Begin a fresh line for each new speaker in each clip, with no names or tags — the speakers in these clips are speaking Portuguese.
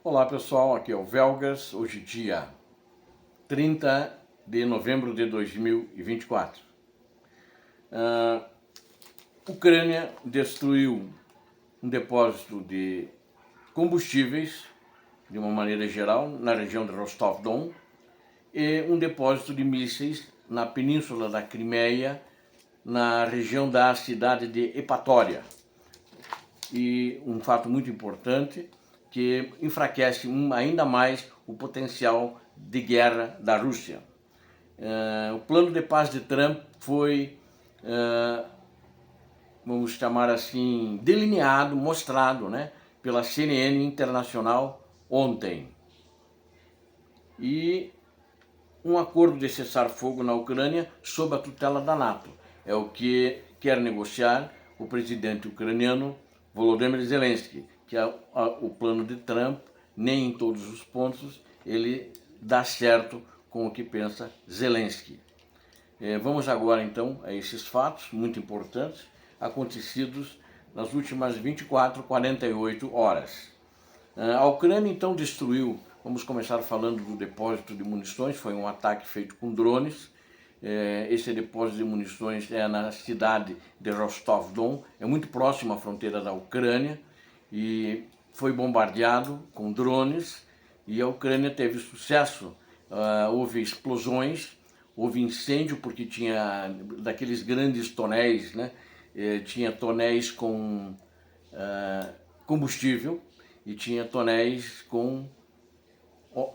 Olá pessoal, aqui é o Velgas, hoje dia 30 de novembro de 2024. Ucrânia destruiu um depósito de combustíveis, de uma maneira geral, na região de Rostov-Don, e um depósito de mísseis na península da Crimeia, na região da cidade de Epatória. E um fato muito importante, que enfraquece ainda mais o potencial de guerra da Rússia. O plano de paz de Trump foi, vamos chamar assim, delineado, mostrado, né, pela CNN Internacional ontem. E um acordo de cessar-fogo na Ucrânia sob a tutela da NATO. É o que quer negociar o presidente ucraniano Volodymyr Zelensky, que é o plano de Trump, nem em todos os pontos ele dá certo com o que pensa Zelensky. Vamos agora então a esses fatos muito importantes acontecidos nas últimas 24, 48 horas. A Ucrânia então destruiu, vamos começar falando do depósito de munições, foi um ataque feito com drones. Esse depósito de munições é na cidade de Rostov-Don, é muito próximo à fronteira da Ucrânia e foi bombardeado com drones e a Ucrânia teve sucesso. Houve explosões, houve incêndio porque tinha daqueles grandes tonéis, né? Tinha tonéis com combustível e tinha tonéis com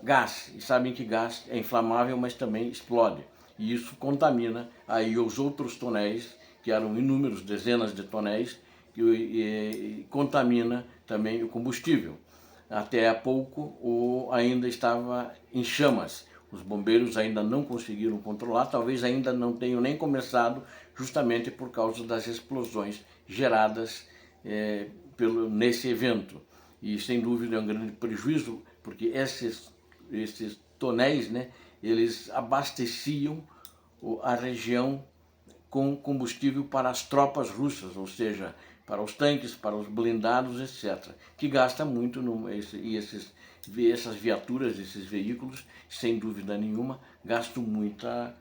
gás. E sabem que gás é inflamável, mas também explode. E isso contamina aí os outros tonéis, que eram inúmeros, dezenas de tonéis, e contamina também o combustível. Até há pouco ainda estava em chamas. Os bombeiros ainda não conseguiram controlar, talvez ainda não tenham nem começado, justamente por causa das explosões geradas nesse evento. E sem dúvida é um grande prejuízo, porque esses tonéis, né, eles abasteciam a região com combustível para as tropas russas, ou seja, para os tanques, para os blindados, etc., que gasta muito, essas viaturas, esses veículos, sem dúvida nenhuma, gastam muita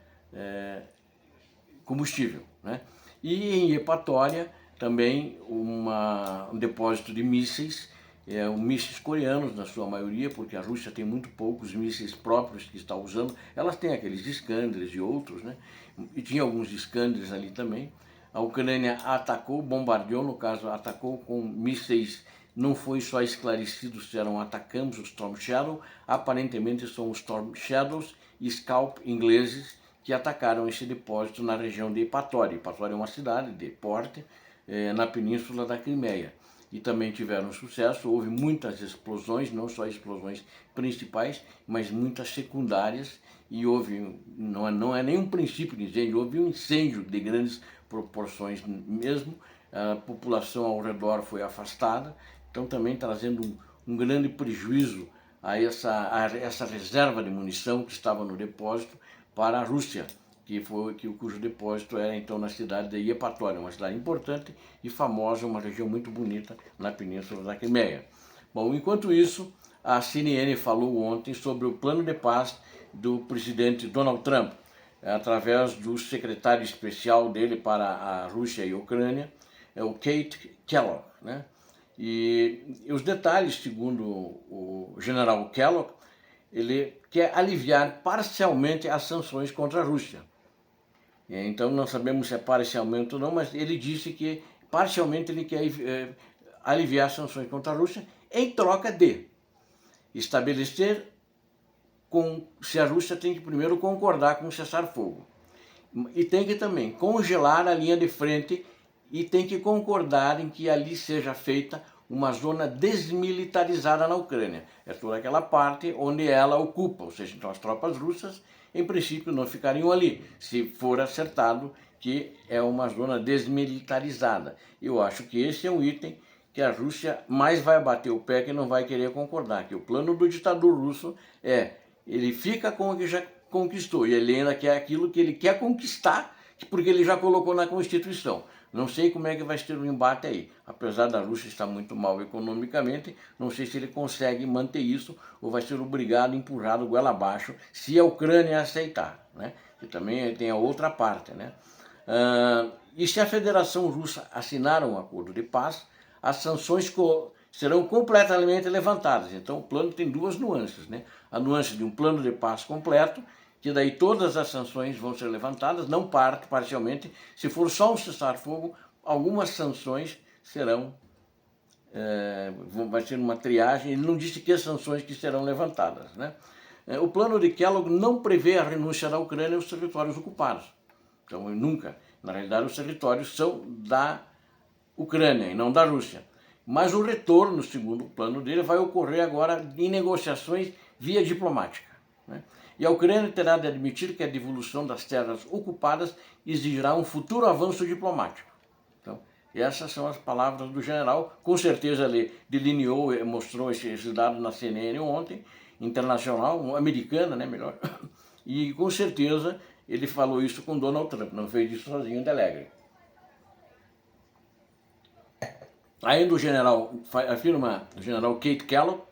combustível, né? E em Epatória também um depósito de mísseis, mísseis coreanos na sua maioria, porque a Rússia tem muito poucos mísseis próprios que está usando. Elas têm aqueles Iskanders e outros, né? E tinha alguns Iskanders ali também. A Ucrânia atacou, bombardeou, no caso atacou com mísseis. Não foi só esclarecido se eram atacantes, os Storm Shadow. Aparentemente são os Storm Shadows e Scalp ingleses que atacaram esse depósito na região de Epatória. Epatória é uma cidade de porte na península da Crimeia. E também tiveram sucesso, houve muitas explosões, não só explosões principais, mas muitas secundárias, e houve, não é nenhum princípio de incêndio, houve um incêndio de grandes proporções mesmo, a população ao redor foi afastada, então também trazendo um grande prejuízo a essa reserva de munição que estava no depósito para a Rússia, cujo depósito era então na cidade de Epatória, uma cidade importante e famosa, uma região muito bonita na península da Crimeia. Bom, enquanto isso, a CNN falou ontem sobre o plano de paz do presidente Donald Trump, através do secretário especial dele para a Rússia e a Ucrânia, o Kate Kellogg, né? E os detalhes, segundo o general Kellogg, ele quer aliviar parcialmente as sanções contra a Rússia. Então não sabemos se é parcialmente ou não, mas ele disse que parcialmente ele quer aliviar as sanções contra a Rússia em troca de estabelecer se a Rússia tem que primeiro concordar com o cessar-fogo e tem que também congelar a linha de frente e tem que concordar em que ali seja feita uma zona desmilitarizada na Ucrânia. É toda aquela parte onde ela ocupa, ou seja, então as tropas russas, em princípio, não ficariam ali, se for acertado que é uma zona desmilitarizada. Eu acho que esse é um item que a Rússia mais vai bater o pé, que não vai querer concordar, que o plano do ditador russo ele fica com o que já conquistou, e ele ainda quer aquilo que ele quer conquistar, porque ele já colocou na Constituição. Não sei como é que vai ser o embate aí. Apesar da Rússia estar muito mal economicamente, não sei se ele consegue manter isso ou vai ser obrigado, empurrado goela abaixo, se a Ucrânia aceitar, né? Que também tem a outra parte, né? E se a Federação Russa assinar um acordo de paz, as sanções serão completamente levantadas. Então o plano tem duas nuances, né? A nuance de um plano de paz completo, que daí todas as sanções vão ser levantadas, não parcialmente. Se for só um cessar-fogo, algumas sanções serão, vai ser uma triagem. Ele não disse que sanções que serão levantadas, né? O plano de Kellogg não prevê a renúncia da Ucrânia aos territórios ocupados. Então, nunca. Na realidade, os territórios são da Ucrânia e não da Rússia. Mas o retorno, segundo o plano dele, vai ocorrer agora em negociações via diplomática, né? E a Ucrânia terá de admitir que a devolução das terras ocupadas exigirá um futuro avanço diplomático. Então, essas são as palavras do general. Com certeza ele delineou, mostrou esses dados na CNN ontem, internacional, americana, né, melhor. E com certeza ele falou isso com Donald Trump, não fez isso sozinho de alegre. Ainda o general afirma, o general Kate Kellogg,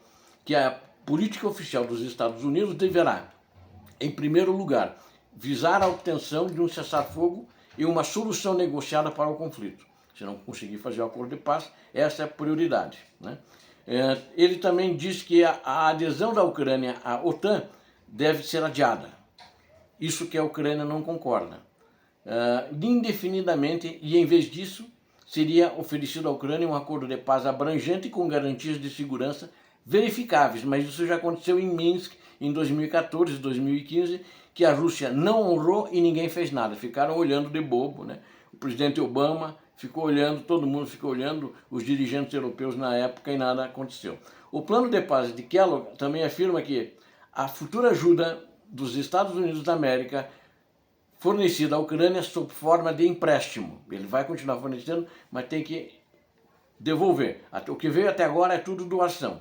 que a política oficial dos Estados Unidos deverá, em primeiro lugar, visar a obtenção de um cessar-fogo e uma solução negociada para o conflito. Se não conseguir fazer o acordo de paz, essa é a prioridade, né? Ele também diz que a adesão da Ucrânia à OTAN deve ser adiada. Isso que a Ucrânia não concorda. Indefinidamente, e em vez disso, seria oferecido à Ucrânia um acordo de paz abrangente com garantias de segurança verificáveis, mas isso já aconteceu em Minsk em 2014, 2015, que a Rússia não honrou e ninguém fez nada, ficaram olhando de bobo, né? O presidente Obama ficou olhando, todo mundo ficou olhando, os dirigentes europeus na época, e nada aconteceu. O plano de paz de Kellogg também afirma que a futura ajuda dos Estados Unidos da América fornecida à Ucrânia sob forma de empréstimo. Ele vai continuar fornecendo, mas tem que devolver. O que veio até agora é tudo doação.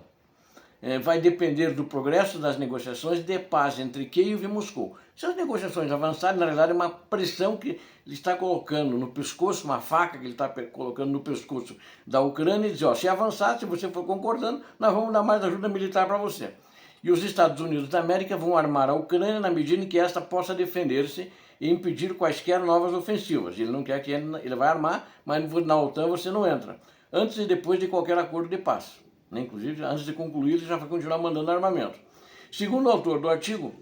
Vai depender do progresso das negociações de paz entre Kiev e Moscou. Se as negociações avançarem, na realidade é uma pressão que ele está colocando no pescoço, uma faca que ele está colocando no pescoço da Ucrânia e diz, ó, se avançar, se você for concordando, nós vamos dar mais ajuda militar para você. E os Estados Unidos da América vão armar a Ucrânia na medida em que esta possa defender-se e impedir quaisquer novas ofensivas. Ele não quer que ele vai armar, mas na OTAN você não entra. Antes e depois de qualquer acordo de paz. Inclusive, antes de concluir, ele já vai continuar mandando armamento. Segundo o autor do artigo,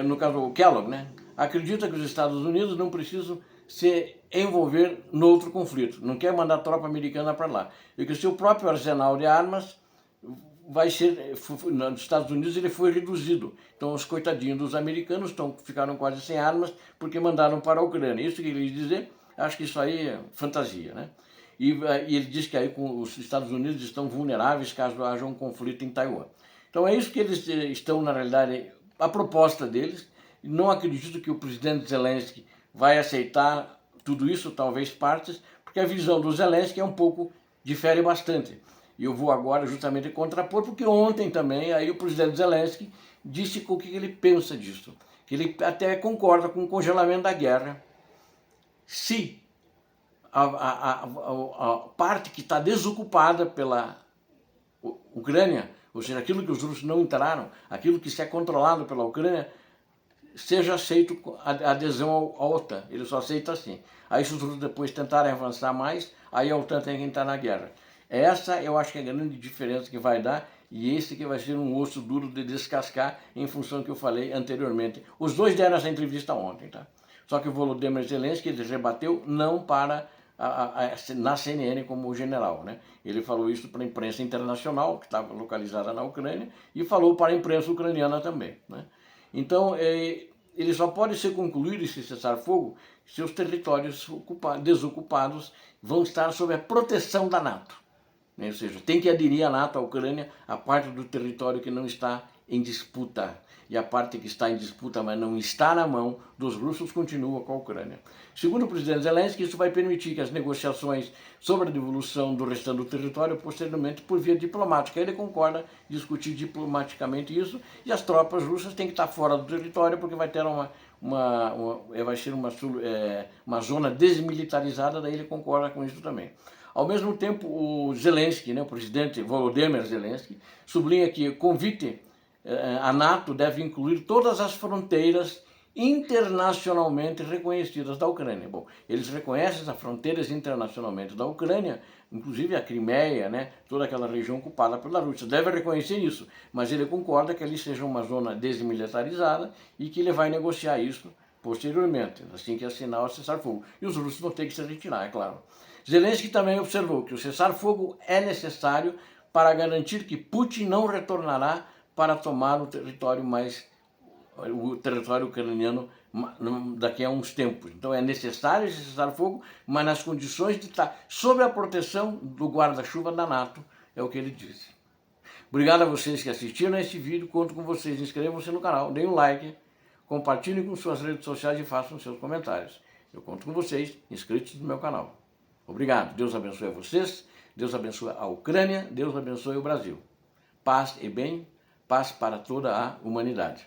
no caso o Kellogg, né, acredita que os Estados Unidos não precisam se envolver no outro conflito, não quer mandar tropa americana para lá. E que o seu próprio arsenal de armas vai ser, nos Estados Unidos ele foi reduzido. Então os coitadinhos dos americanos ficaram quase sem armas porque mandaram para a Ucrânia. Isso que ele quis dizer, acho que isso aí é fantasia, né? E ele diz que aí os Estados Unidos estão vulneráveis caso haja um conflito em Taiwan. Então é isso que eles estão, na realidade, a proposta deles. Não acredito que o presidente Zelensky vai aceitar tudo isso, talvez partes, porque a visão do Zelensky é um pouco, difere bastante. E eu vou agora justamente contrapor, porque ontem também aí o presidente Zelensky disse o que ele pensa disso. Que ele até concorda com o congelamento da guerra, se a parte que está desocupada pela Ucrânia, ou seja, aquilo que os russos não entraram, aquilo que se é controlado pela Ucrânia, seja aceito a adesão à OTAN. Ele só aceita assim. Aí se os russos depois tentarem avançar mais, aí a OTAN tem que entrar na guerra. Essa eu acho que é a grande diferença que vai dar, e esse que vai ser um osso duro de descascar em função do que eu falei anteriormente. Os dois deram essa entrevista ontem, tá? Só que o Volodymyr Zelensky ele rebateu não para na CNN como general, né? Ele falou isso para a imprensa internacional, que estava localizada na Ucrânia, e falou para a imprensa ucraniana também, né? Então, ele só pode ser concluído esse cessar-fogo se os territórios desocupados vão estar sob a proteção da NATO. né? Ou seja, tem que aderir à NATO, à Ucrânia, a parte do território que não está em disputa. E a parte que está em disputa, mas não está na mão dos russos, continua com a Ucrânia. Segundo o presidente Zelensky, isso vai permitir que as negociações sobre a devolução do restante do território, posteriormente, por via diplomática. Ele concorda em discutir diplomaticamente isso, e as tropas russas têm que estar fora do território, porque vai ter vai ser uma zona desmilitarizada, daí ele concorda com isso também. Ao mesmo tempo, o Zelensky, né, o presidente Volodymyr Zelensky, sublinha que o convite a NATO deve incluir todas as fronteiras internacionalmente reconhecidas da Ucrânia. Bom, eles reconhecem as fronteiras internacionalmente da Ucrânia, inclusive a Crimeia, né, toda aquela região ocupada pela Rússia. Deve reconhecer isso, mas ele concorda que ali seja uma zona desmilitarizada e que ele vai negociar isso posteriormente, assim que assinar o cessar-fogo. E os russos vão ter que se retirar, é claro. Zelensky também observou que o cessar-fogo é necessário para garantir que Putin não retornará para tomar o território ucraniano daqui a uns tempos. Então é necessário esse cessar-fogo, mas nas condições de estar sob a proteção do guarda-chuva da NATO, é o que ele disse. Obrigado a vocês que assistiram a este vídeo, conto com vocês, inscrevam-se no canal, deem um like, compartilhem com suas redes sociais e façam seus comentários. Eu conto com vocês, inscritos no meu canal. Obrigado, Deus abençoe a vocês, Deus abençoe a Ucrânia, Deus abençoe o Brasil. Paz e bem, paz para toda a humanidade.